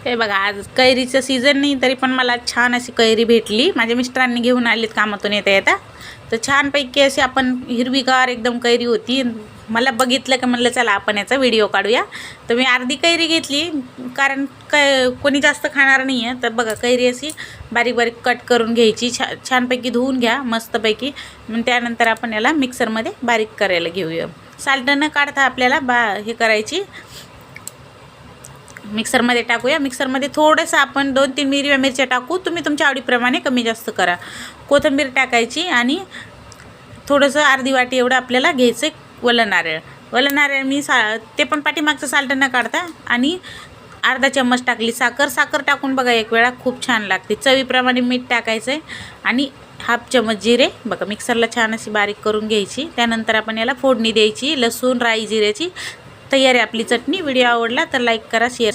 हे बघा, आज कैरीचं सीझन नाही तरी पण मला छान अशी कैरी भेटली. माझ्या मिस्टरांनी घेऊन आलीत कामातून येता तर छानपैकी अशी आपण हिरवीगार एकदम कैरी होती. मला बघितलं की म्हणलं चला आपण याचा व्हिडिओ काढूया. तर मी अर्धी कैरी घेतली, कारण कोणी जास्त खाणार नाही आहे. तर बघा, कैरी अशी बारीक बारीक कट करून घ्यायची, छानपैकी धुवून घ्या मस्तपैकी. मग त्यानंतर आपण याला मिक्सरमध्ये बारीक करायला घेऊया. साल्ट न काढता आपल्याला हे करायची, मिक्सरमध्ये टाकूया. मिक्सरमध्ये थोडंसं आपण 2-3 हिरव्या मिरच्या टाकू, तुम्ही तुमच्या आवडीप्रमाणे कमी जास्त करा. कोथिंबीर टाकायची आणि थोडंसं अर्धी वाटी एवढं आपल्याला घ्यायचं वलं नारळ मी ते पण पाठीमागचं साल्ट न काढता. आणि अर्धा चम्मच टाकली साखर टाकून बघा एक वेळा, खूप छान लागते. चवीप्रमाणे मीठ टाकायचं आहे आणि हाफ चम्मच जिरे. बघा, मिक्सरला छान अशी बारीक करून घ्यायची. त्यानंतर आपण याला फोडणी द्यायची. लसूण राई जिऱ्याची. तयार आहे आपली चटणी. व्हिडिओ आवडला तर लाईक करा, शेअर